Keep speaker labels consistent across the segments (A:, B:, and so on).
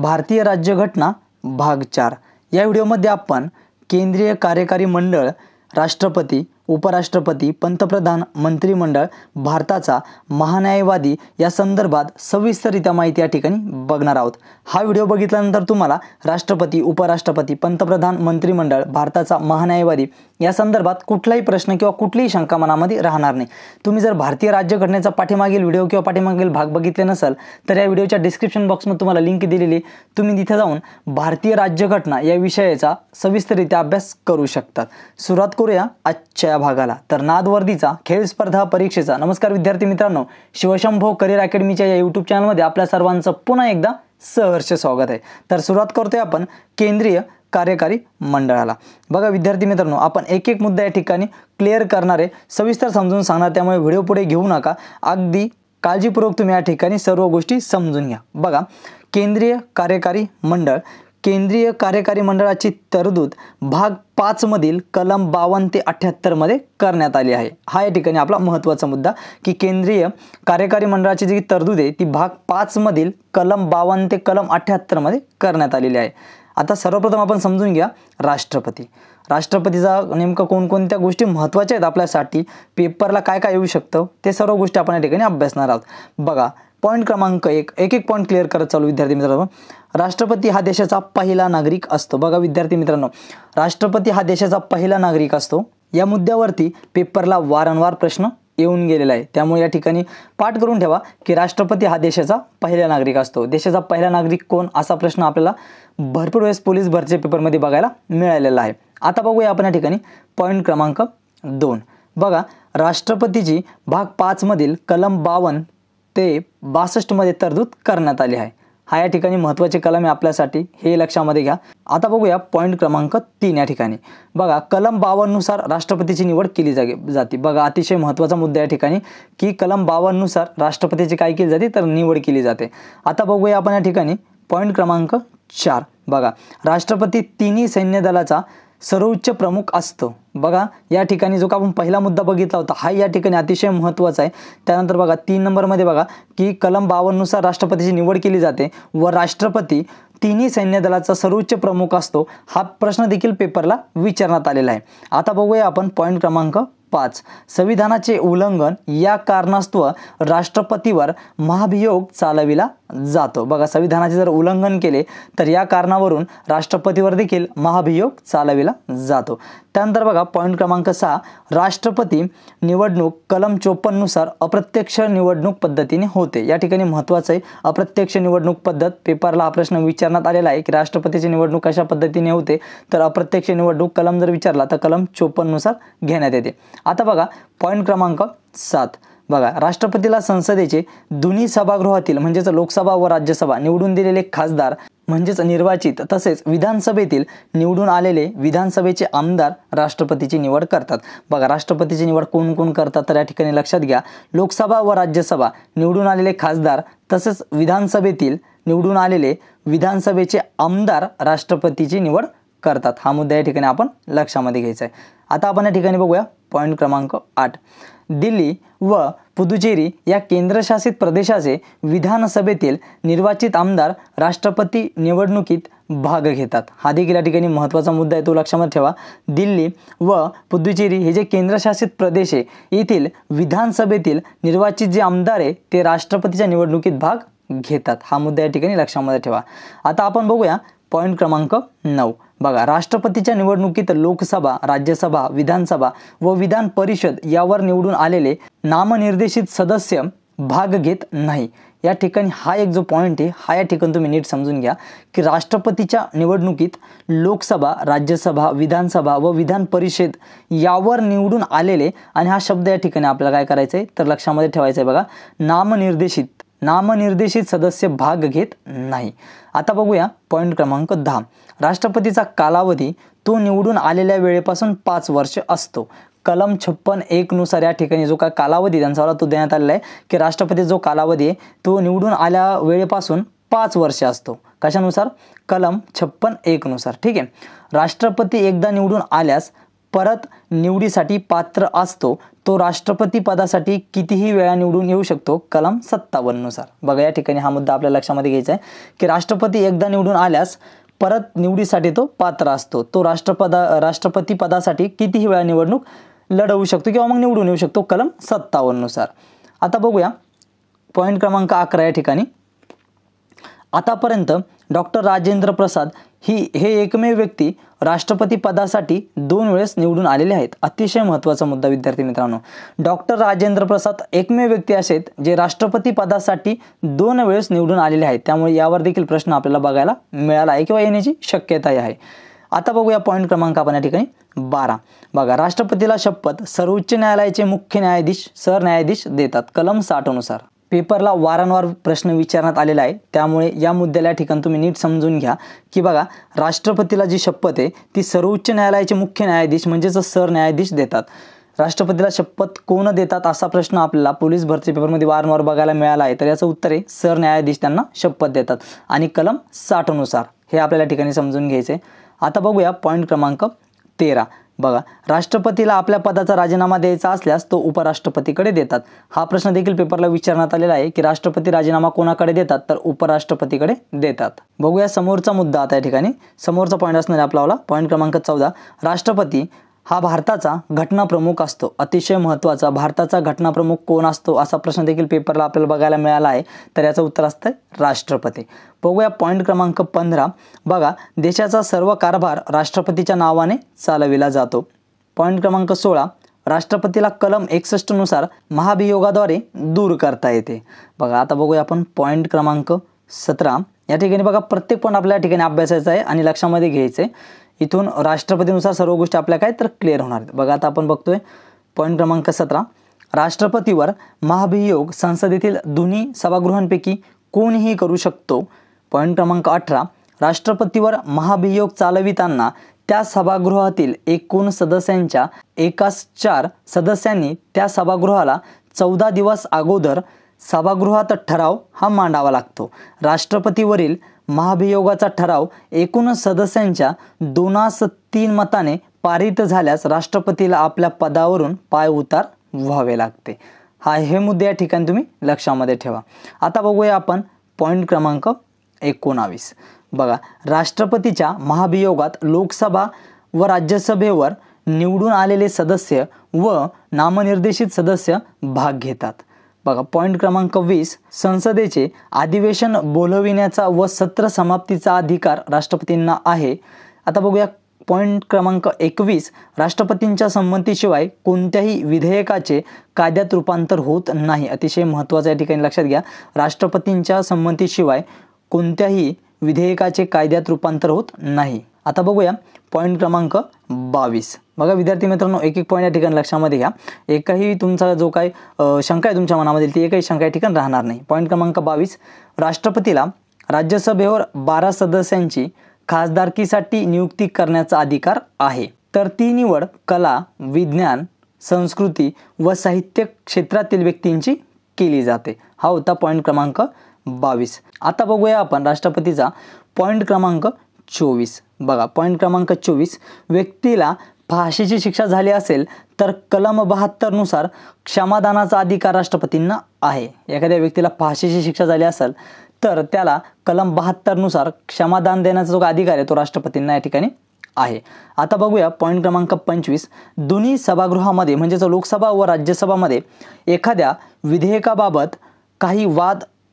A: भारतीय राज्यघटना भाग 4 या व्हिडिओमध्ये आपण केंद्रीय कार्यकारी मंडळ, राष्ट्रपती, उपराष्ट्रपती, पंतप्रधान, मंत्रिमंडळ, भारताचा महान्यायवादी या संदर्भात सविस्तररित्या माहिती या ठिकाणी बघणार आहोत। हा व्हिडिओ बघितल्यानंतर तुम्हाला राष्ट्रपती, उपराष्ट्रपती, पंतप्रधान, मंत्रिमंडळ, भारताचा महान्यायवादी या संदर्भात कुठलाही प्रश्न किंवा कुठलीही शंका मनामध्ये राहणार नाही। तुम्ही जर भारतीय राज्यघटनेचा पाठीमागील व्हिडिओ किंवा पाठीमागील भाग बघितले नसेल तर या व्हिडिओच्या डिस्क्रिप्शन बॉक्समध्ये तुम्हाला लिंक दिलेली, तुम्ही तिथे जाऊन भारतीय राज्यघटना या विषयाचा सविस्तररित्या अभ्यास करू शकता। सुरुवात करूया आजच्या भागाला। तर नादवर्दीचा खेळ स्पर्धा परीक्षेचा नमस्कार विद्यार्थी मित्रांनो, शिवशंभो करिअर अकॅडमीच्या या YouTube चॅनलमध्ये आपल्या सर्वांचं पुन्हा एकदा सहर्ष स्वागत आहे। तर सुरुवात करतोय आपण केंद्रीय कार्यकारी मंडळाला। बघा विद्यार्थी मित्रांनो, आपण एक एक मुद्दा या ठिकाणी क्लिअर करणारे, सविस्तर समजून सांगणार, त्यामुळे व्हिडिओ पुढे घेऊ नका, अगदी काळजीपूर्वक तुम्ही या ठिकाणी सर्व गोष्टी समजून घ्या। बघा केंद्रीय कार्यकारी मंडळ, केंद्रीय कार्यकारी मंडळाची तरतूद भाग 5 मधील कलम 52 ते 78 मध्ये करण्यात आली आहे। हा या ठिकाणी आपला महत्त्वाचा मुद्दा की केंद्रीय कार्यकारी मंडळाची जी तरतूद आहे ती भाग 5 मधील कलम 52 ते कलम 78 मध्ये करण्यात आलेली आहे। आता सर्वप्रथम आपण समजून घ्या राष्ट्रपती। राष्ट्रपतीचा नेमकं कोणकोणत्या गोष्टी महत्त्वाच्या आहेत आपल्यासाठी, पेपरला काय काय येऊ शकतं ते सर्व गोष्टी आपण या ठिकाणी अभ्यासणार आहोत। बघा पॉईंट क्रमांक 1, एक पॉईंट क्लिअर करत चालू विद्यार्थी मित्रांनो। राष्ट्रपती हा देशाचा पहिला नागरिक असतो। बघा विद्यार्थी मित्रांनो, राष्ट्रपती हा देशाचा पहिला नागरिक असतो। या मुद्द्यावरती पेपरला वारंवार प्रश्न येऊन गेलेला आहे, त्यामुळे या ठिकाणी पाठ करून ठेवा की राष्ट्रपती हा देशाचा पहिला नागरिक असतो। देशाचा पहिला नागरिक कोण, असा प्रश्न आपल्याला भरपूर वेळेस पोलीस भरती पेपरमध्ये बघायला मिळालेला आहे। आता बघूया आपण या ठिकाणी पॉईंट क्रमांक 2। बघा राष्ट्रपतीची भाग 5 मधील कलम 52 ते 62 मध्ये तरतूद करण्यात आली आहे। हा या ठिकाणी महत्त्वाचे कलम आहे आपल्यासाठी, हे लक्षामध्ये घ्या। आता बघूया पॉईंट क्रमांक 3 या ठिकाणी। बघा कलम 52 नुसार राष्ट्रपतीची निवड केली जाते। बघा अतिशय महत्त्वाचा मुद्दा या ठिकाणी की कलम 52 नुसार राष्ट्रपतीची काय केली जाते तर निवड केली जाते। आता बघूया आपण या ठिकाणी पॉईंट क्रमांक 4। बघा राष्ट्रपती तिन्ही सैन्य दलाचा सर्वोच्च प्रमुख असतो। बघा या ठिकाणी जो का आपण पहिला मुद्दा बघितला होता हा या ठिकाणी अतिशय महत्त्वाचा आहे। त्यानंतर बघा 3 नंबरमध्ये बघा की कलम 52 नुसार राष्ट्रपतीची निवड केली जाते व राष्ट्रपती तिन्ही सैन्य दलाचा सर्वोच्च प्रमुख असतो। हा प्रश्न देखील पेपरला विचारण्यात आलेला आहे। आता बघूया आपण पॉईंट क्रमांक 5। संविधानाचे उल्लंघन या कारणास्तव राष्ट्रपतीवर महाभियोग चालविला जातो। बघा संविधानाचे जर उल्लंघन केले तर या कारणावरून राष्ट्रपतीवर देखील महाभियोग चालविला जातो। त्यानंतर बघा पॉईंट क्रमांक 6। राष्ट्रपती निवडणूक कलम 54 नुसार अप्रत्यक्ष निवडणूक पद्धतीने होते। या ठिकाणी महत्त्वाचं आहे अप्रत्यक्ष निवडणूक पद्धत, पेपरला हा प्रश्न विचारण्यात आलेला आहे की राष्ट्रपतीची निवडणूक कशा पद्धतीने होते, तर अप्रत्यक्ष निवडणूक कलम जर विचारला तर कलम 54 नुसार घेण्यात येते। आता बघा पॉईंट क्रमांक 7। बघा राष्ट्रपतीला संसदेचे दोन्ही सभागृहातील म्हणजेच लोकसभा व राज्यसभा निवडून दिलेले खासदार म्हणजेच निर्वाचित तसेच विधानसभेतील निवडून आलेले विधानसभेचे आमदार राष्ट्रपतीची निवड करतात। बघा राष्ट्रपतीची निवड कोण कोण करतात तर या ठिकाणी लक्षात घ्या, लोकसभा व राज्यसभा निवडून आलेले खासदार तसेच विधानसभेतील निवडून आलेले विधानसभेचे आमदार राष्ट्रपतीची निवड करतात। हा मुद्दा या ठिकाणी आपण लक्षामध्ये घ्यायचा आहे। आता आपण या ठिकाणी बघूया पॉईंट क्रमांक 8। दिल्ली व पुदुचेरी या केंद्रशासित प्रदेशाचे विधानसभेतील निर्वाचित आमदार राष्ट्रपती निवडणुकीत भाग घेतात। हा देखील या ठिकाणी महत्त्वाचा मुद्दा आहे, तो लक्षामध्ये ठेवा। दिल्ली व पुदुचेरी हे जे केंद्रशासित प्रदेश आहे येथील विधानसभेतील निर्वाचित जे आमदार आहे ते राष्ट्रपतीच्या निवडणुकीत भाग घेतात। हा मुद्दा या ठिकाणी लक्षामध्ये ठेवा। आता आपण बघूया पॉईंट क्रमांक 9। बघा राष्ट्रपतीच्या निवडणुकीत लोकसभा, राज्यसभा, विधानसभा व विधान परिषद यावर निवडून आलेले नामनिर्देशित सदस्य भाग घेत नाही। या ठिकाणी हा एक जो पॉईंट आहे हा या ठिकाणी तुम्ही नीट समजून घ्या की राष्ट्रपतीच्या निवडणुकीत लोकसभा, राज्यसभा, विधानसभा व विधान परिषद यावर निवडून आलेले, आणि हा शब्द या ठिकाणी आपल्याला काय करायचं आहे तर लक्षामध्ये ठेवायचं आहे। बघा नामनिर्देशित सदस्य भाग घेत नाही। आता बघूया पॉईंट क्रमांक 10। राष्ट्रपतीचा कालावधी तो निवडून आलेल्या वेळेपासून 5 वर्ष असतो। कलम 56(1) नुसार या ठिकाणी जो काय कालावधी त्यांचा तो देण्यात आलेला आहे की राष्ट्रपती जो कालावधी आहे तो निवडून आल्या वेळेपासून 5 वर्ष असतो। कशानुसार? कलम 56(1) नुसार। ठीक आहे, राष्ट्रपती एकदा निवडून आल्यास परत निवडीसाठी पात्र असतो तो राष्ट्रपती पदासाठी कितीही वेळा निवडून येऊ शकतो, कलम 57 नुसार. बघा या ठिकाणी हा मुद्दा आपल्या लक्षामध्ये घ्यायचा आहे की राष्ट्रपती एकदा निवडून आल्यास परत निवडीसाठी तो पात्र असतो. तो राष्ट्रपती पदासाठी कितीही वेळा निवडणूक लढवू शकतो किंवा मग निवडून येऊ शकतो, कलम 57 नुसार. आता बघूया पॉईंट क्रमांक 11 या ठिकाणी. आतापर्यंत डॉक्टर राजेंद्र प्रसाद हे एकमेव व्यक्ती राष्ट्रपती पदासाठी 2 वेळेस निवडून आलेले आहेत. अतिशय महत्त्वाचा मुद्दा विद्यार्थी मित्रांनो. डॉक्टर राजेंद्र प्रसाद एकमेव व्यक्ती असे आहेत जे राष्ट्रपती पदासाठी 2 वेळेस निवडून आलेले आहेत. त्यामुळे यावर देखील प्रश्न आपल्याला बघायला मिळाला आहे किंवा येण्याची शक्यता आहे. आता बघूया पॉईंट क्रमांक आपण या ठिकाणी 12. बघा राष्ट्रपतीला शपथ सर्वोच्च न्यायालयाचे मुख्य न्यायाधीश सरन्यायाधीश देतात, कलम 60 नुसार. पेपरला वारंवार प्रश्न विचारण्यात आलेला आहे, त्यामुळे या मुद्द्याला या ठिकाणी तुम्ही नीट समजून घ्या की बघा राष्ट्रपतीला जी शपथ आहे ती सर्वोच्च न्यायालयाचे मुख्य न्यायाधीश म्हणजेच सरन्यायाधीश देतात. राष्ट्रपतीला शपथ कोण देतात असा प्रश्न आपल्याला पोलीस भरती पेपरमध्ये वारंवार बघायला मिळाला आहे. तर याचं उत्तर आहे सरन्यायाधीश त्यांना शपथ देतात आणि कलम 60 नुसार हे आपल्याला ठिकाणी समजून घ्यायचे. आता बघूया पॉईंट क्रमांक 13. बघा राष्ट्रपतीला आपल्या पदाचा राजीनामा द्यायचा असल्यास तो उपराष्ट्रपतीकडे देतात. हा प्रश्न देखील पेपरला विचारण्यात आलेला आहे की राष्ट्रपती राजीनामा कोणाकडे देतात, तर उपराष्ट्रपतीकडे देतात. बघूया समोरचा मुद्दा. आता या ठिकाणी समोरचा पॉईंट असणार आहे आपला पॉईंट क्रमांक 14. राष्ट्रपती हा भारताचा घटनाप्रमुख असतो. अतिशय महत्त्वाचा, भारताचा घटनाप्रमुख कोण असतो असा प्रश्न देखील पेपरला आपल्याला बघायला मिळाला आहे. तर याचं उत्तर असतं राष्ट्रपती. बघूया पॉईंट क्रमांक 15. बघा देशाचा सर्व कारभार राष्ट्रपतीच्या नावाने चालविला जातो. पॉईंट क्रमांक 16. राष्ट्रपतीला कलम 61 नुसार महाभियोगाद्वारे दूर करता येते. बघा आता बघूया आपण पॉईंट क्रमांक 17. या ठिकाणी बघा प्रत्येक पॉईंट आपल्या ठिकाणी अभ्यासायचा आहे आणि लक्षामध्ये घ्यायचं आहे. इथून राष्ट्रपतीनुसार सर्व गोष्टी आपल्या काय तर क्लिअर होणार आहेत. बघा आता आपण बघतोय पॉईंट क्रमांक 17. राष्ट्रपतीवर महाभियोग संसदेतील दोन्ही सभागृहांपैकी कोणीही करू शकतो. पॉईंट क्रमांक 18. राष्ट्रपतीवर महाभियोग चालविताना त्या सभागृहातील एकूण सदस्यांच्या एकास 4 सदस्यांनी त्या सभागृहाला 14 दिवस अगोदर सभागृहात ठराव हा मांडावा लागतो. राष्ट्रपतीवरील महाभियोगाचा ठराव एकूण सदस्यांच्या 2/3 मताने पारित झाल्यास राष्ट्रपतीला आपल्या पदावरून पायउतार व्हावे लागते. हे मुद्दे या ठिकाणी तुम्ही लक्षामध्ये ठेवा. आता बघूया आपण पॉईंट क्रमांक 19. बघा राष्ट्रपतीच्या महाभियोगात लोकसभा व राज्यसभेवर निवडून आलेले सदस्य व नामनिर्देशित सदस्य भाग घेतात. बघा पॉईंट क्रमांक 20. संसदेचे अधिवेशन बोलविण्याचा व सत्र समाप्तीचा अधिकार राष्ट्रपतींना आहे. आता बघूया पॉईंट क्रमांक 21. राष्ट्रपतींच्या संमतीशिवाय कोणत्याही विधेयकाचे कायद्यात रूपांतर होत नाही. अतिशय महत्त्वाचं या ठिकाणी लक्षात घ्या. राष्ट्रपतींच्या संमतीशिवाय कोणत्याही विधेयकाचे कायद्यात रूपांतर होत नाही. आता बघूया पॉईंट क्रमांक 22. बघा विद्यार्थी मित्रांनो एक पॉईंट या ठिकाणी लक्षामध्ये घ्या. एकही तुमचा जो काही शंका आहे तुमच्या मनामधील ती एकही शंका या ठिकाणी राहणार नाही. पॉईंट क्रमांक 22. राष्ट्रपतीला राज्यसभेवर 12 सदस्यांची खासदारकीसाठी नियुक्ती करण्याचा अधिकार आहे. तर ती निवड कला, विज्ञान, संस्कृती व साहित्य क्षेत्रातील व्यक्तींची केली जाते. हा होता पॉईंट क्रमांक 22. आता बघूया आपण राष्ट्रपतीचा पॉईंट क्रमांक 24. बघा पॉईंट क्रमांक 24. व्यक्तीला फाशीची शिक्षा झाली असेल तर कलम 72 नुसार क्षमादानाचा अधिकार राष्ट्रपतींना आहे. एखाद्या व्यक्तीला फाशीची शिक्षा झाली असेल तर त्याला कलम 72 नुसार क्षमादान देण्याचा जो अधिकार आहे तो राष्ट्रपतींना या ठिकाणी आहे. आता बघूया पॉईंट क्रमांक 25. दोन्ही सभागृहामध्ये म्हणजेच लोकसभा व राज्यसभामध्ये एखाद्या विधेयकाबाबत काही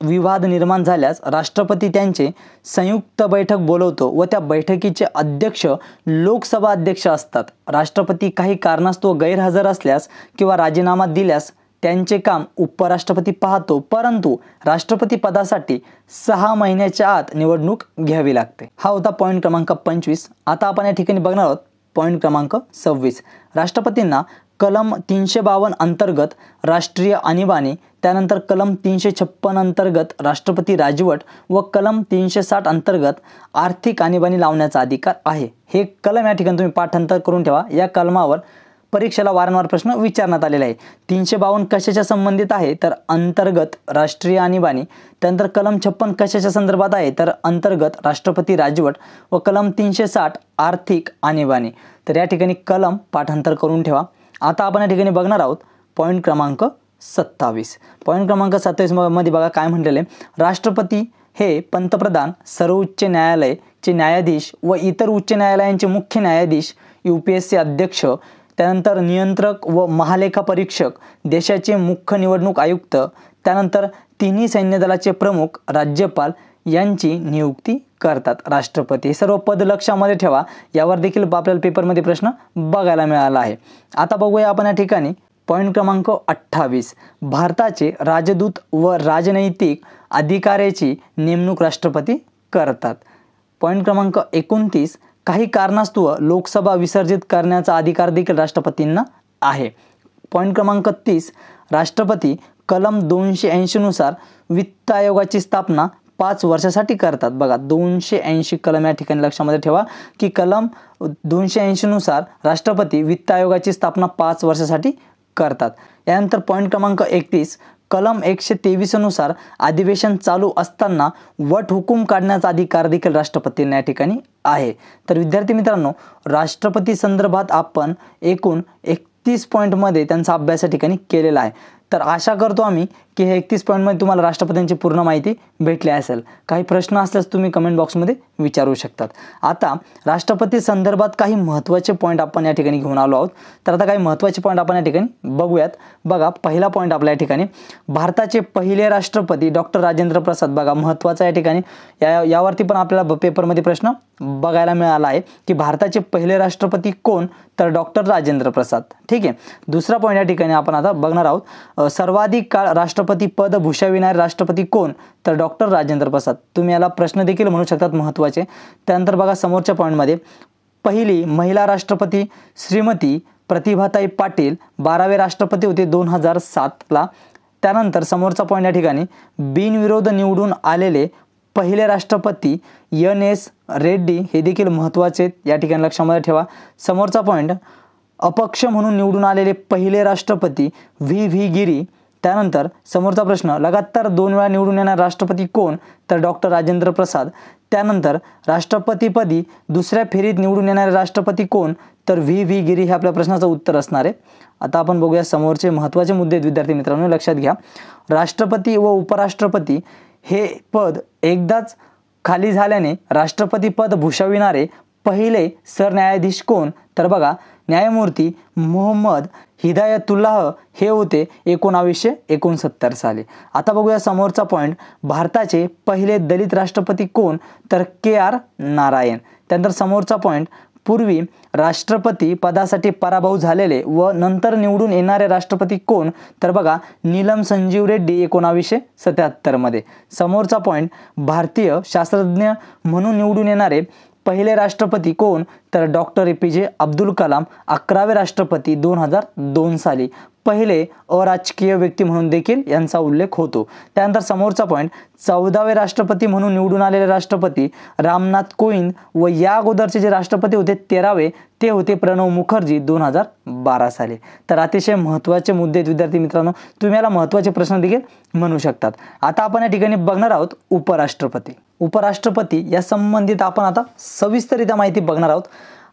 A: विवाद निर्माण झाल्यास राष्ट्रपती त्यांचे संयुक्त बैठक बोलवतो व त्या बैठकीचे अध्यक्ष लोकसभा अध्यक्ष असतात. राष्ट्रपती काही कारणास्तव गैरहजर असल्यास किंवा राजीनामा दिल्यास त्यांचे काम उपराष्ट्रपती पाहतो, परंतु राष्ट्रपती पदासाठी 6 महिन्याच्या आत निवडणूक घ्यावी लागते. हा होता पॉईंट क्रमांक 25. आता आपण या ठिकाणी बघणार आहोत पॉईंट क्रमांक 26. राष्ट्रपतींना कलम 352 अंतर्गत राष्ट्रीय आणीबाणी, त्यानंतर कलम 356 अंतर्गत राष्ट्रपती राजवट व कलम 360 अंतर्गत आर्थिक आणीबाणी लावण्याचा अधिकार आहे. हे कलम या ठिकाणी तुम्ही पाठांतर करून ठेवा. या कलमावर परीक्षेला वारंवार प्रश्न विचारण्यात आलेला आहे. 352 कशाच्या संबंधित आहे तर अंतर्गत राष्ट्रीय आणीबाणी. त्यानंतर कलम 56 कशाच्या संदर्भात आहे तर अंतर्गत राष्ट्रपती राजवट व कलम 360 आर्थिक आणीबाणी. तर या ठिकाणी कलम पाठांतर करून ठेवा. आता आपण या ठिकाणी बघणार आहोत पॉईंट क्रमांक 27. पॉईंट क्रमांक 27 मध्ये बघा काय म्हटलेलं आहे. राष्ट्रपती हे पंतप्रधान, सर्वोच्च न्यायालयाचे न्यायाधीश व इतर उच्च न्यायालयांचे मुख्य न्यायाधीश, UPSC अध्यक्ष, त्यानंतर नियंत्रक व महालेखा परीक्षक, देशाचे मुख्य निवडणूक आयुक्त, त्यानंतर तिन्ही सैन्य दलाचे प्रमुख, राज्यपाल यांची नियुक्ती करतात राष्ट्रपती. हे सर्व पद लक्षामध्ये ठेवा. यावर देखील आपल्याला पेपरमध्ये प्रश्न बघायला मिळाला आहे. आता बघूया आपण या ठिकाणी पॉईंट क्रमांक 28. भारताचे राजदूत व राजनैतिक अधिकाऱ्याची नेमणूक राष्ट्रपती करतात. पॉईंट क्रमांक 29. काही कारणास्तव लोकसभा विसर्जित करण्याचा अधिकार देखील राष्ट्रपतींना आहे. पॉईंट क्रमांक 30. राष्ट्रपती कलम 280 नुसार वित्त आयोगाची स्थापना 5 वर्षासाठी करतात. बघा 280 कलम या ठिकाणी लक्षामध्ये ठेवा की कलम 280 नुसार राष्ट्रपती वित्त आयोगाची स्थापना 5 वर्षासाठी करतात. यानंतर पॉईंट क्रमांक 31. कलम 123 नुसार अधिवेशन चालू असताना वट हुकूम काढण्याचा अधिकार देखील राष्ट्रपतींना या ठिकाणी आहे. तर विद्यार्थी मित्रांनो, राष्ट्रपती संदर्भात आपण एकूण 31 पॉईंटमध्ये त्यांचा अभ्यास या ठिकाणी केलेला आहे. तर आशा करतो आम्ही की हे 31 पॉईंटमध्ये तुम्हाला राष्ट्रपतींची पूर्ण माहिती भेटली असेल. काही प्रश्न असल्यास तुम्ही कमेंट बॉक्समध्ये विचारू शकतात. आता राष्ट्रपती संदर्भात काही महत्त्वाचे पॉईंट आपण या ठिकाणी घेऊन आलो आहोत. तर आता काही महत्त्वाचे पॉईंट आपण या ठिकाणी बघूयात. बघा पहिला पॉईंट आपल्या या ठिकाणी भारताचे पहिले राष्ट्रपती डॉक्टर राजेंद्र प्रसाद. बघा महत्त्वाचा या ठिकाणी यावरती पण आपल्याला पेपरमध्ये प्रश्न बघायला मिळाला आहे की भारताचे पहिले राष्ट्रपती कोण तर डॉक्टर राजेंद्र प्रसाद. ठीक आहे. दुसरा पॉईंट या ठिकाणी आपण आता बघणार आहोत. सर्वाधिक काळ राष्ट्रपती पद भूषविणारे राष्ट्रपती कोण तर डॉक्टर राजेंद्र प्रसाद. तुम्ही याला प्रश्न देखील म्हणू शकतात महत्त्वाचे. त्यानंतर बघा समोरच्या पॉईंटमध्ये पहिली महिला राष्ट्रपती श्रीमती प्रतिभाताई पाटील 12वे राष्ट्रपती होते 2007ला. त्यानंतर समोरचा पॉईंट या ठिकाणी बिनविरोध निवडून आलेले पहिले राष्ट्रपती NS रेड्डी. हे देखील महत्त्वाचे या ठिकाणी लक्षामध्ये ठेवा. समोरचा पॉईंट अपक्ष म्हणून निवडून आलेले पहिले राष्ट्रपती VV गिरी. त्यानंतर समोरचा प्रश्न लगातार 2 वेळा निवडून येणारे राष्ट्रपती कोण तर डॉक्टर राजेंद्र प्रसाद. त्यानंतर राष्ट्रपतीपदी दुसऱ्या फेरीत निवडून येणारे राष्ट्रपती कोण तर VV गिरी. हे आपल्या प्रश्नाचं उत्तर असणार आहे. आता आपण बघूया समोरचे महत्त्वाचे मुद्दे. विद्यार्थी मित्रांनो लक्षात घ्या. राष्ट्रपती व उपराष्ट्रपती हे पद एकदाच खाली झाल्याने राष्ट्रपती पद भूषविणारे पहिले सरन्यायाधीश कोण तर बघा न्यायमूर्ती मोहम्मद हिदायतुल्लाह हे होते 1969 साली. आता बघूया समोरचा पॉईंट. भारताचे पहिले दलित राष्ट्रपती कोण तर KR नारायण. त्यानंतर समोरचा पॉईंट पूर्वी राष्ट्रपती पदासाठी पराभव झालेले व नंतर निवडून येणारे राष्ट्रपती कोण तर बघा नीलम संजीव रेड्डी 1977 मध्ये. समोरचा पॉईंट भारतीय शास्त्रज्ञ म्हणून निवडून येणारे पहिले राष्ट्रपती कोण तर डॉक्टर APJ अब्दुल कलाम 11वे राष्ट्रपती 2002 साली. पहिले अराजकीय व्यक्ती म्हणून देखील यांचा उल्लेख होतो. त्यानंतर समोरचा पॉईंट 14वे राष्ट्रपती म्हणून निवडून आलेले राष्ट्रपती रामनाथ कोविंद व या अगोदरचे जे राष्ट्रपती होते 13वे ते होते प्रणव मुखर्जी 2012 साली. तर अतिशय महत्त्वाचे मुद्दे विद्यार्थी मित्रांनो. तुम्ही याला महत्त्वाचे प्रश्न देखील म्हणू शकतात. आता आपण या ठिकाणी बघणार आहोत उपराष्ट्रपती. उपराष्ट्रपती या संबंधित आपण आता सविस्तररित्या माहिती बघणार आहोत.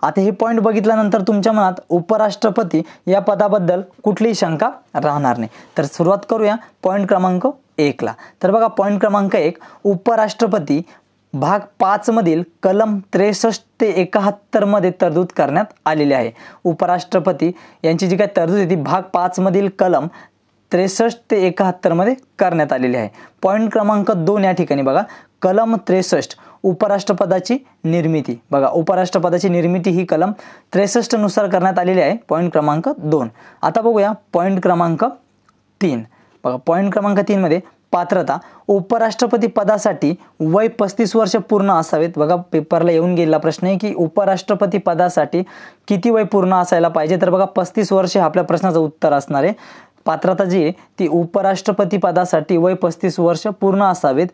A: आता हे पॉईंट बघितल्यानंतर तुमच्या मनात उपराष्ट्रपती या पदाबद्दल कुठलीही शंका राहणार नाही. तर सुरुवात करूया पॉईंट क्रमांक 1 ला. तर बघा पॉईंट क्रमांक 1 उपराष्ट्रपती भाग 5 मधील कलम 63 ते 71 मध्ये तरतूद करण्यात आलेली आहे. उपराष्ट्रपती यांची जी काही तरतूद आहे ती भाग 5 मधील कलम 63 ते 71 मध्ये करण्यात आलेली आहे. पॉईंट क्रमांक 2 या ठिकाणी बघा कलम 63 उपराष्ट्रपदाची निर्मिती. बघा उपराष्ट्रपदाची निर्मिती ही कलम 63 नुसार करण्यात आलेली आहे. पॉईंट क्रमांक 2. आता बघूया पॉईंट क्रमांक 3. बघा पॉईंट क्रमांक 3 मध्ये पात्रता. उपराष्ट्रपती पदासाठी वय 35 वर्ष पूर्ण असावेत. बघा पेपरला येऊन गेलेला प्रश्न आहे की उपराष्ट्रपती पदासाठी किती वय पूर्ण असायला पाहिजे तर बघा 35 वर्ष आपल्या प्रश्नाचं उत्तर असणार आहे. पात्रता जी आहे ती उपराष्ट्रपती पदासाठी वय 35 वर्ष पूर्ण असावेत.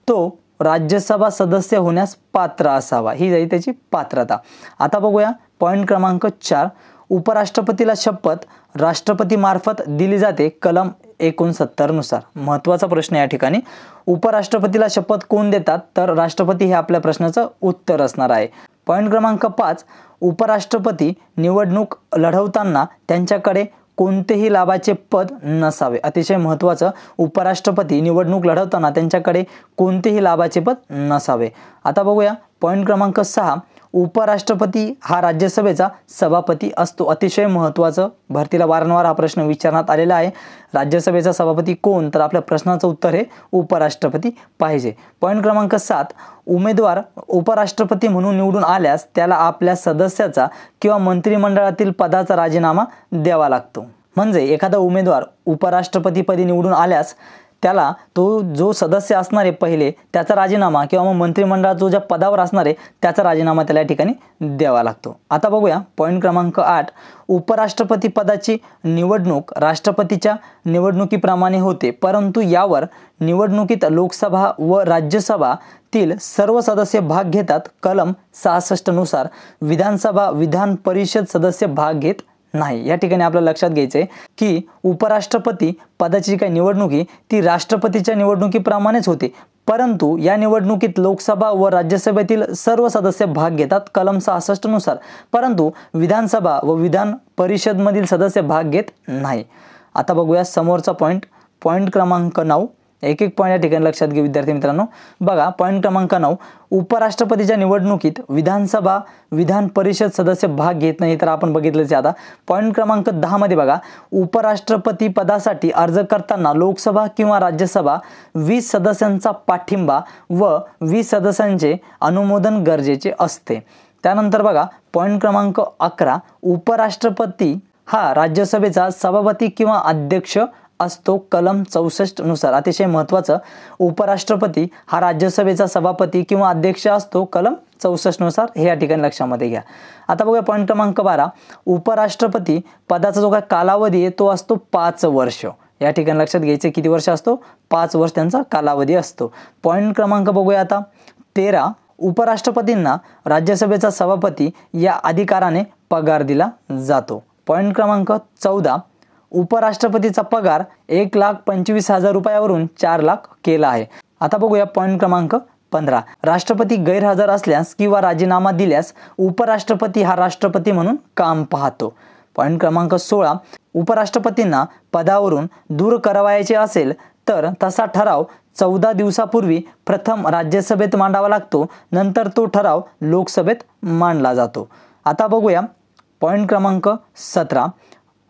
A: तो राज्यसभा सदस्य होण्यास पात्र असावा. ही जाईल त्याची पात्रता. आता बघूया पॉईंट क्रमांक 4. उपराष्ट्रपतीला शपथ राष्ट्रपतीमार्फत दिली जाते कलम 69 नुसार. महत्त्वाचा प्रश्न या ठिकाणी. उपराष्ट्रपतीला शपथ कोण देतात, तर राष्ट्रपती हे आपल्या प्रश्नाचं उत्तर असणार आहे. पॉईंट क्रमांक 5, उपराष्ट्रपती निवडणूक लढवताना त्यांच्याकडे कोणतेही लाभाचे पद नसावे. अतिशय महत्त्वाचं, उपराष्ट्रपती निवडणूक लढवताना त्यांच्याकडे कोणतेही लाभाचे पद नसावे. आता बघूया पॉईंट क्रमांक 6, उपराष्ट्रपती हा राज्यसभेचा सभापती असतो. अतिशय महत्त्वाचं, भरतीला वारंवार हा प्रश्न विचारण्यात आलेला आहे. राज्यसभेचा सभापती कोण, तर आपल्या प्रश्नाचं उत्तर हे उपराष्ट्रपती पाहिजे. पॉईंट क्रमांक 7, उमेदवार उपराष्ट्रपती म्हणून निवडून आल्यास त्याला आपल्या सदस्याचा किंवा मंत्रिमंडळातील पदाचा राजीनामा द्यावा लागतो. म्हणजे एखादा उमेदवार उपराष्ट्रपतीपदी निवडून आल्यास त्याला तो जो सदस्य असणार आहे पहिले त्याचा राजीनामा किंवा मग मंत्रिमंडळात जो ज्या पदावर असणार आहे त्याचा राजीनामा त्याला या ठिकाणी द्यावा लागतो. आता बघूया पॉईंट क्रमांक 8, उपराष्ट्रपती पदाची निवडणूक राष्ट्रपतीच्या निवडणुकीप्रमाणे होते, परंतु यावर निवडणुकीत लोकसभा व राज्यसभातील सर्व सदस्य भाग घेतात. कलम 66 नुसार विधानसभा विधान परिषद सदस्य भाग घेत नाही. या ठिकाणी आपल्याला लक्षात घ्यायचं आहे की उपराष्ट्रपती पदाची जी काही निवडणूक आहे ती राष्ट्रपतीच्या निवडणुकीप्रमाणेच होते, परंतु या निवडणुकीत लोकसभा व राज्यसभेतील सर्व सदस्य भाग घेतात कलम 66 नुसार, परंतु विधानसभा व विधान परिषदमधील सदस्य भाग घेत नाही. आता बघूया समोरचा पॉईंट क्रमांक 9. एक एक पॉईंट या ठिकाणी लक्षात घे विद्यार्थी मित्रांनो. बघा पॉईंट क्रमांक 9, उपराष्ट्रपतीच्या निवडणुकीत विधानसभा विधान परिषद सदस्य भाग घेत नाही, तर आपण बघितलंच आहे. आता पॉईंट क्रमांक 10 मध्ये बघा, उपराष्ट्रपती पदासाठी अर्ज करताना लोकसभा किंवा राज्यसभा 20 सदस्यांचा पाठिंबा व 20 सदस्यांचे अनुमोदन गरजेचे असते. त्यानंतर बघा पॉईंट क्रमांक 11, उपराष्ट्रपती हा राज्यसभेचा सभापती किंवा अध्यक्ष असतो कलम 64 नुसार. अतिशय महत्त्वाचं, उपराष्ट्रपती हा राज्यसभेचा सभापती किंवा अध्यक्ष असतो कलम 64 नुसार. हे या ठिकाणी लक्षामध्ये घ्या. आता बघूया पॉईंट क्रमांक 12, उपराष्ट्रपती पदाचा जो काही कालावधी आहे तो असतो 5 वर्ष. या ठिकाणी लक्षात घ्यायचे किती वर्ष असतो, 5 वर्ष त्यांचा कालावधी असतो. पॉईंट क्रमांक बघूया आता 13, उपराष्ट्रपतींना राज्यसभेचा सभापती या अधिकाराने पगार दिला जातो. पॉईंट क्रमांक 14, उपराष्ट्रपतीचा पगार 1,25,000 रुपयावरून 4 लाख केला आहे. आता बघूया पॉईंट क्रमांक 15, राष्ट्रपती गैरहजर असल्यास किंवा राजीनामा दिल्यास उपराष्ट्रपती हा राष्ट्रपती म्हणून काम पाहतो. पॉईंट क्रमांक 16, उपराष्ट्रपतींना पदावरून दूर करावायचे असेल तर तसा ठराव 14 दिवसापूर्वी प्रथम राज्यसभेत मांडावा लागतो, नंतर तो ठराव लोकसभेत मांडला जातो. आता बघूया पॉईंट क्रमांक 17,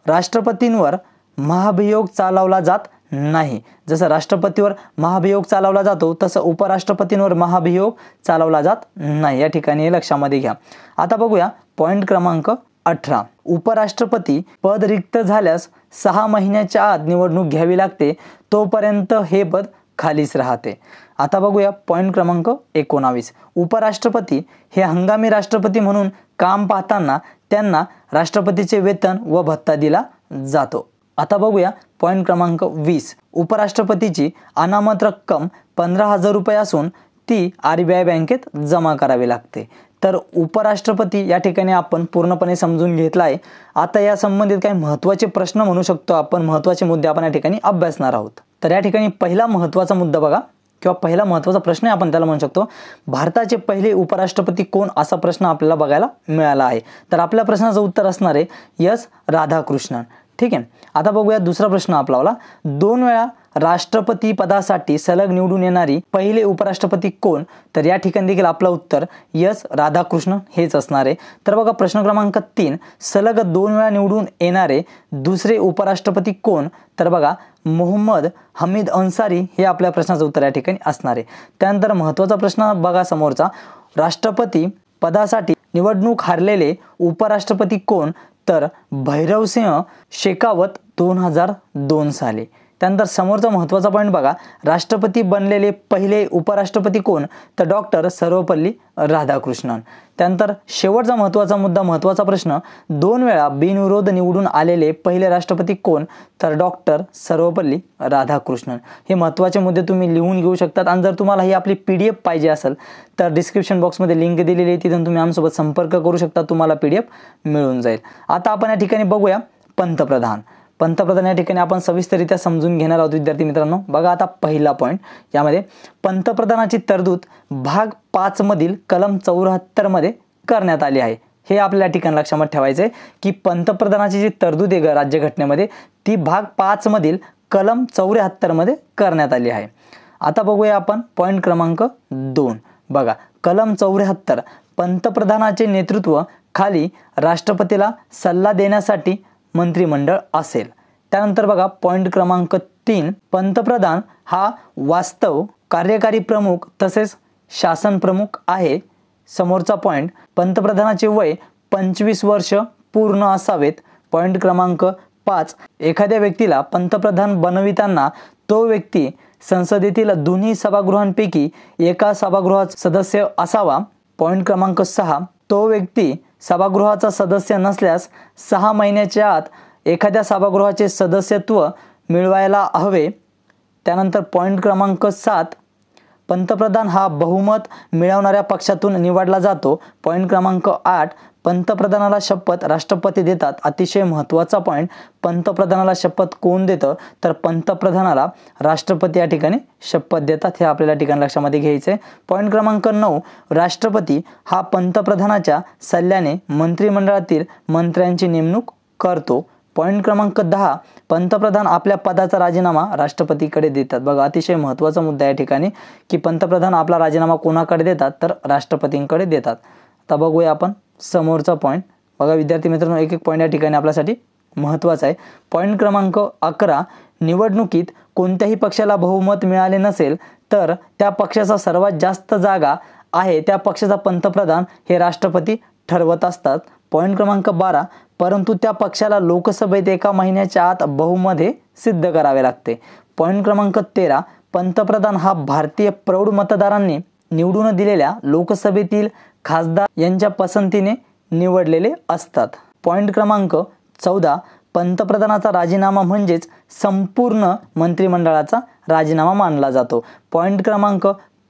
A: राष्ट्रपतींवर महाभियोग चालवला जात नाही. जसं राष्ट्रपतीवर महाभियोग चालवला जातो तसं उपराष्ट्रपतींवर महाभियोग चालवला जात नाही. या ठिकाणी हे लक्षामध्ये घ्या. आता बघूया पॉईंट क्रमांक 18, उपराष्ट्रपती पद रिक्त झाल्यास 6 महिन्याच्या आत निवडणूक घ्यावी लागते, तोपर्यंत हे पद खालीच राहते. आता बघूया पॉईंट क्रमांक 19, उपराष्ट्रपती हे हंगामी राष्ट्रपती म्हणून काम पाहताना त्यांना राष्ट्रपतीचे वेतन व भत्ता दिला जातो. आता बघूया पॉईंट क्रमांक 20, उपराष्ट्रपतीची अनामत रक्कम 15,000 रुपये असून ती RBI बँकेत जमा करावी लागते. तर उपराष्ट्रपती या ठिकाणी आपण पूर्णपणे समजून घेतला आहे. आता या संबंधित काही महत्त्वाचे प्रश्न म्हणू शकतो आपण, महत्त्वाचे मुद्दे आपण या ठिकाणी अभ्यासणार आहोत. तर या ठिकाणी पहिला महत्त्वाचा मुद्दा बघा किंवा पहिला महत्त्वाचा प्रश्न आपण त्याला म्हणू शकतो, भारताचे पहिले उपराष्ट्रपती कोण, असा प्रश्न आपल्याला बघायला मिळाला आहे. तर आपल्या प्रश्नाचं उत्तर असणार आहे एस राधाकृष्णन. ठीक आहे. आता बघूया दुसरा प्रश्न आपला, 2 वेळा राष्ट्रपती पदासाठी सलग निवडून येणारी पहिले उपराष्ट्रपती कोण, तर या ठिकाणी देखील आपलं उत्तर एस राधाकृष्णन हेच असणार आहे. तर बघा प्रश्न क्रमांक 3, सलग 2 वेळा निवडून येणारे दुसरे उपराष्ट्रपती कोण, तर बघा मोहम्मद हमीद अन्सारी हे आपल्या प्रश्नाचं उत्तर या ठिकाणी असणार आहे. त्यानंतर महत्त्वाचा प्रश्न बघा समोरचा, राष्ट्रपती पदासाठी निवडणूक हारलेले उपराष्ट्रपती कोण, तर भैरवसिंह शेखावत 2002 साली. त्यानंतर समोरचा महत्त्वाचा पॉईंट बघा, राष्ट्रपती बनलेले पहिले उपराष्ट्रपती कोण? तर डॉक्टर सर्वपल्ली राधाकृष्णन. त्यानंतर शेवटचा महत्त्वाचा मुद्दा, महत्त्वाचा प्रश्न, 2 वेळा बिनविरोध निवडून आलेले पहिले राष्ट्रपती कोण? तर डॉक्टर सर्वपल्ली राधाकृष्णन. हे महत्त्वाचे मुद्दे तुम्ही लिहून घेऊ शकतात. आणि जर तुम्हाला ही आपली PDF पाहिजे असेल तर डिस्क्रिप्शन बॉक्समध्ये लिंक दिलेली आहे, तिथून तुम्ही आमच्यासोबत संपर्क करू शकता, तुम्हाला PDF मिळून जाईल. आता आपण या ठिकाणी बघूया पंतप्रधान. पंतप्रधान या ठिकाणी आपण सविस्तररित्या समजून घेणार आहोत विद्यार्थी मित्रांनो. बघा आता पहिला पॉईंट, यामध्ये पंतप्रधानाची तरतूद भाग 5 मधील कलम 74 मध्ये करण्यात आली आहे. हे आपल्या ठिकाणी लक्षात ठेवायचं आहे की पंतप्रधानाची जी तरतूद आहे राज्यघटनेमध्ये ती भाग 5 मधील कलम 74 मध्ये करण्यात आली आहे. आता बघूया आपण पॉईंट क्रमांक 2. बघा, कलम 74, पंतप्रधानाचे नेतृत्व खाली राष्ट्रपतीला सल्ला देण्यासाठी मंत्रिमंडळ असेल. त्यानंतर बघा पॉईंट क्रमांक 3, पंतप्रधान हा वास्तव कार्यकारी प्रमुख तसेच शासन प्रमुख आहे. समोरचा पॉईंट, पंतप्रधानाचे वय 25 वर्ष पूर्ण असावेत. पॉईंट क्रमांक 5, एखाद्या व्यक्तीला पंतप्रधान बनविताना तो व्यक्ती संसदेतील दोन्ही सभागृहांपैकी एका सभागृहाचा सदस्य असावा. पॉईंट क्रमांक 6, तो व्यक्ती सभागृहाचा सदस्य नसल्यास 6 महिन्याच्या आत एखाद्या सभागृहाचे सदस्यत्व मिळवायला हवे. त्यानंतर पॉईंट क्रमांक 7, पंतप्रधान हा बहुमत मिळवणाऱ्या पक्षातून निवडला जातो. पॉईंट क्रमांक 8, पंतप्रधानाला शपथ राष्ट्रपती देतात. अतिशय महत्त्वाचा पॉईंट, पंतप्रधानाला शपथ कोण देतं? तर पंतप्रधानाला राष्ट्रपती या ठिकाणी शपथ देतात. हे आपल्याला ठिकाणी लक्षामध्ये घ्यायचं आहे. पॉईंट क्रमांक 9, राष्ट्रपती हा पंतप्रधानाच्या सल्ल्याने मंत्रिमंडळातील मंत्र्यांची नेमणूक करतो. पॉईंट क्रमांक 10, पंतप्रधान आपल्या पदाचा राजीनामा राष्ट्रपतीकडे देतात. बघा, अतिशय महत्त्वाचा मुद्दा या ठिकाणी की पंतप्रधान आपला राजीनामा कोणाकडे देतात? तर राष्ट्रपतींकडे देतात. आता बघूया आपण समोरचा पॉईंट. बघा विद्यार्थी मित्रांनो, एक एक पॉईंट या ठिकाणी आपल्यासाठी महत्त्वाचा आहे. पॉईंट क्रमांक 11, निवडणुकीत कोणत्याही पक्षाला बहुमत मिळाले नसेल तर त्या पक्षाचा सर्वात जास्त जागा आहे त्या पक्षाचा पंतप्रधान हे राष्ट्रपती ठरवत असतात. पॉईंट क्रमांक 12, परंतु त्या पक्षाला लोकसभेत 1 महिन्याच्या आत बहुमत हे सिद्ध करावे लागते. पॉईंट क्रमांक 13, पंतप्रधान हा भारतीय प्रौढ मतदारांनी निवडून दिलेल्या लोकसभेतील खासदार यांच्या पसंतीने निवडलेले असतात. पॉईंट क्रमांक 14, पंतप्रधानाचा राजीनामा म्हणजेच संपूर्ण मंत्रिमंडळाचा राजीनामा मानला जातो. पॉईंट क्रमांक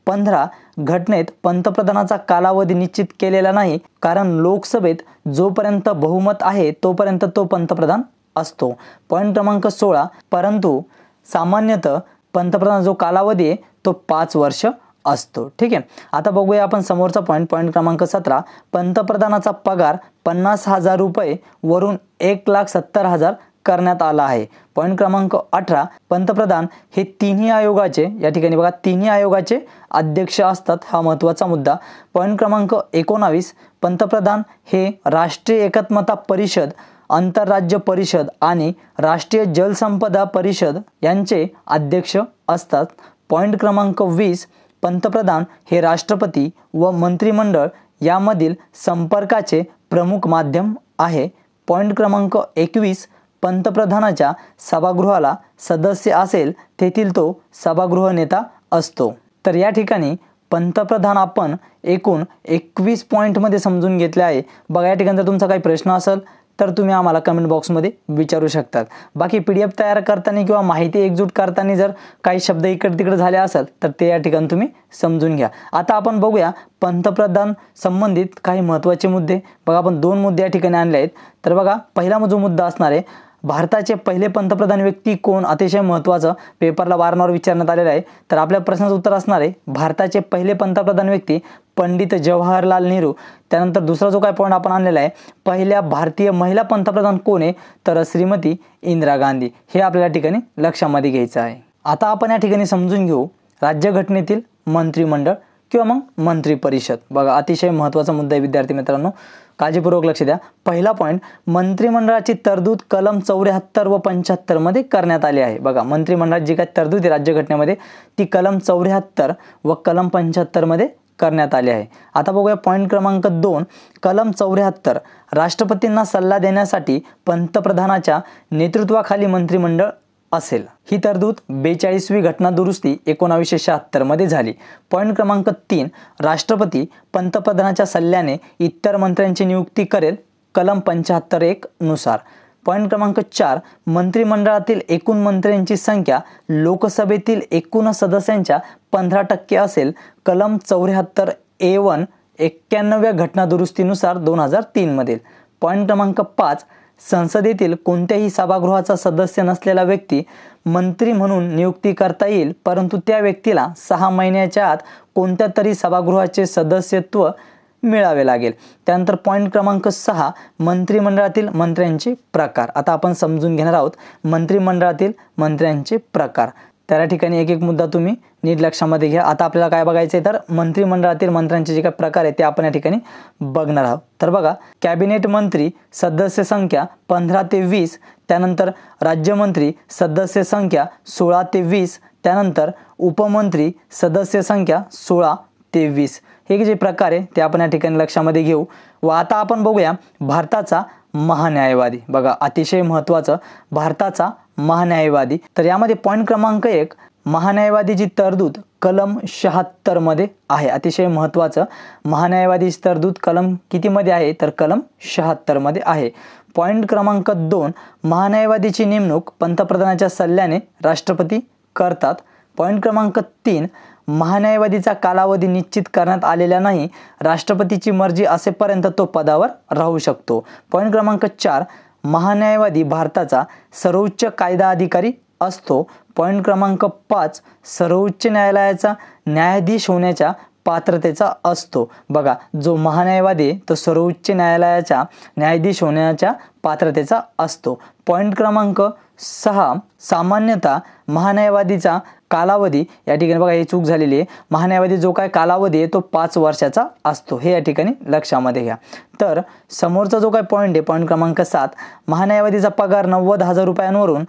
A: 15, घटनेत पंतप्रधानाचा कालावधी निश्चित केलेला नाही, कारण लोकसभेत जोपर्यंत बहुमत आहे तोपर्यंत तो पंतप्रधान असतो. पॉईंट क्रमांक 16, परंतु सामान्यतः पंतप्रधान जो कालावधी आहे तो 5 वर्ष असतो. ठीक आहे. आता बघूया आपण समोरचा पॉईंट. पॉईंट क्रमांक 17, पंतप्रधानाचा पगार 50,000 रुपये वरून 1,70,000 करण्यात आला आहे. पॉईंट क्रमांक 18, पंतप्रधान हे तिन्ही आयोगाचे, या ठिकाणी बघा तिन्ही आयोगाचे अध्यक्ष असतात. हा महत्त्वाचा मुद्दा. पॉईंट क्रमांक 19, पंतप्रधान हे राष्ट्रीय एकात्मता परिषद, आंतरराज्य परिषद आणि राष्ट्रीय जलसंपदा परिषद यांचे अध्यक्ष असतात. पॉईंट क्रमांक 20, पंतप्रधान हे राष्ट्रपती व मंत्रिमंडळ यामधील संपर्काचे प्रमुख माध्यम आहे. पॉईंट क्रमांक 21, पंतप्रधानाच्या सभागृहाला सदस्य असेल तेथील तो सभागृह नेता असतो. तर या ठिकाणी पंतप्रधान आपण एकूण 21 पॉईंटमध्ये समजून घेतले आहे. बघा, या ठिकाणी जर तुमचा काही प्रश्न असेल तर तुम्ही आम्हाला कमेंट बॉक्समध्ये विचारू शकतात. बाकी PDF तयार करताना किंवा माहिती एकजूट करताना जर काही शब्द इकडे तिकडे झाले असेल तर ते या ठिकाणी तुम्ही समजून घ्या. आता आपण बघूया पंतप्रधान संबंधित काही महत्त्वाचे मुद्दे. बघा, आपण 2 मुद्दे या ठिकाणी आणले आहेत. तर बघा, पहिला जो मुद्दा असणार आहे, भारताचे पहिले पंतप्रधान व्यक्ती कोण? अतिशय महत्त्वाचं, पेपरला वारंवार विचारण्यात आलेलं आहे. तर आपल्या प्रश्नाचं उत्तर असणार आहे भारताचे पहिले पंतप्रधान व्यक्ती पंडित जवाहरलाल नेहरू. त्यानंतर दुसरा जो काय पॉईंट आपण आणलेला आहे, पहिल्या भारतीय महिला पंतप्रधान कोण आहे? तर श्रीमती इंदिरा गांधी. हे आपल्याला ठिकाणी लक्षामध्ये घ्यायचं आहे. आता आपण या ठिकाणी समजून घेऊ राज्यघटनेतील मंत्रिमंडळ किंवा मग मंत्री परिषद. बघा, अतिशय महत्त्वाचा मुद्दा आहे विद्यार्थी मित्रांनो, काळजीपूर्वक लक्ष द्या. पहिला पॉईंट, मंत्रिमंडळाची तरतूद कलम 74 व 75 मध्ये करण्यात आली आहे. बघा, मंत्रिमंडळात जी काही तरतूद आहे राज्यघटनेमध्ये ती कलम 74 व कलम 75 मध्ये करण्यात आली आहे. आता बघूया पॉईंट क्रमांक 2, कलम 74, राष्ट्रपतींना सल्ला देण्यासाठी पंतप्रधानाच्या नेतृत्वाखाली मंत्रिमंडळ असेल। ही तरतूद 42वी घटना दुरुस्ती 1976 मध्ये झाली। पॉईंट क्रमांक 3, राष्ट्रपती पंतप्रधानाच्या सल्ल्याने इतर मंत्र्यांची नियुक्ती करेल कलम 75(1) नुसार। पॉईंट क्रमांक 4, मंत्रिमंडळातील एकूण मंत्र्यांची संख्या लोकसभेतील एकूण सदस्यांच्या 15% असेल कलम 74(a)(1) 91व्या घटना दुरुस्तीनुसार 2003 मधील। पॉईंट क्रमांक 5, संसदेतील कोणत्याही सभागृहाचा सदस्य नसलेला व्यक्ती मंत्री म्हणून नियुक्ती करता येईल, परंतु त्या व्यक्तीला 6 महिन्याच्या आत कोणत्या तरी सभागृहाचे सदस्यत्व मिळावे लागेल। त्यानंतर पॉईंट क्रमांक 6, मंत्रिमंडळातील मंत्र्यांचे प्रकार। आता आपण समजून घेणार आहोत मंत्रिमंडळातील मंत्र्यांचे प्रकार। त्या ठिकाणी एक एक मुद्दा तुम्ही नीट लक्षामध्ये घ्या। आता आपल्याला काय बघायचं आहे तर मंत्रिमंडळातील मंत्र्यांचे जे काही प्रकार आहेत ते आपण या ठिकाणी बघणार आहोत। तर बघा, कॅबिनेट मंत्री सदस्य संख्या 15 ते 20, त्यानंतर राज्यमंत्री सदस्य संख्या 16 ते 20, त्यानंतर उपमंत्री सदस्य संख्या 16 ते 20। हे जे प्रकार आहे ते आपण या ठिकाणी लक्षामध्ये घेऊ। व आता आपण बघूया भारताचा महान्यायवादी। बघा, अतिशय महत्त्वाचं भारताचा महान्यायवादी। तर यामध्ये पॉईंट क्रमांक 1, महान्यायवादीची तरतूद कलम 76 मध्ये आहे। अतिशय महत्त्वाचं, महान्यायवादीची तरतूद कलम कितीमध्ये आहे तर कलम 76 मध्ये आहे। पॉईंट क्रमांक 2, महान्यायवादीची नेमणूक पंतप्रधानाच्या सल्ल्याने राष्ट्रपती करतात। पॉईंट क्रमांक 3, महान्यायवादीचा कालावधी निश्चित करण्यात आलेला नाही, राष्ट्रपतीची मर्जी असेपर्यंत तो पदावर राहू शकतो। पॉईंट क्रमांक 4, महान्यायवादी भारताचा सर्वोच्च कायदा अधिकारी असतो। पॉईंट क्रमांक 5, सर्वोच्च न्यायालयाचा न्यायाधीश होण्याच्या पात्रतेचा असतो। बघा, जो महान्यायवादी तो सर्वोच्च न्यायालयाचा न्यायाधीश होण्याच्या पात्रतेचा असतो। पॉईंट क्रमांक 6, सामान्यतः महान्यायवादीचा कालावधी, या ठिकाणी बघा ही चूक झालेली आहे, महान्यायवादी जो काय कालावधी आहे तो 5 वर्षाचा असतो, हे या ठिकाणी लक्षामध्ये घ्या। तर समोरचा जो काय पॉईंट आहे पॉईंट क्रमांक 7, महान्यायवादीचा पगार 90,000 रुपयांवरून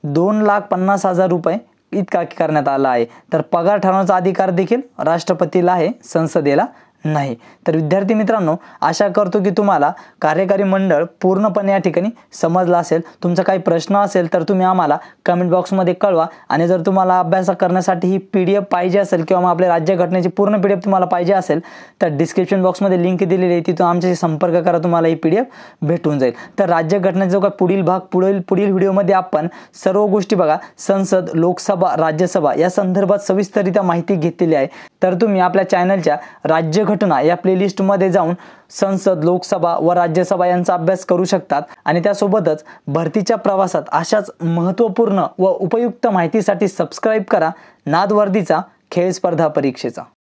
A: 2,50,000 रुपये इतका करण्यात आला आहे। तर पगार ठरवण्याचा अधिकार देखील राष्ट्रपतीला आहे, संसदेला नाही। तर विद्यार्थी मित्रांनो, आशा करतो की तुम्हाला कार्यकारी मंडळ पूर्णपणे या ठिकाणी समजला असेल। तुमचा काही प्रश्न असेल तर तुम्ही आम्हाला कमेंट बॉक्समध्ये कळवा। आणि जर तुम्हाला अभ्यास करण्यासाठी ही PDF पाहिजे असेल किंवा आपल्या राज्यघटनेची पूर्ण PDF तुम्हाला पाहिजे असेल तर डिस्क्रिप्शन बॉक्समध्ये लिंक दिलेली आहे, तिथून आमच्याशी संपर्क करा, तुम्हाला ही PDF भेटून जाईल। तर राज्यघटनेचा जो काय पुढील भाग पुढील व्हिडिओमध्ये आपण सर्व गोष्टी बघा, संसद, लोकसभा, राज्यसभा या संदर्भात सविस्तररित्या माहिती घेतलेली आहे। तर तुम्ही आपल्या चॅनलच्या राज्यघटना या प्लेलिस्टमध्ये जाऊन संसद, लोकसभा व राज्यसभा यांचा अभ्यास करू शकतात। आणि त्यासोबतच भरतीच्या प्रवासात अशाच महत्त्वपूर्ण व उपयुक्त माहितीसाठी सबस्क्राईब करा नाद वर्दीचा खेळ स्पर्धा परीक्षेचा।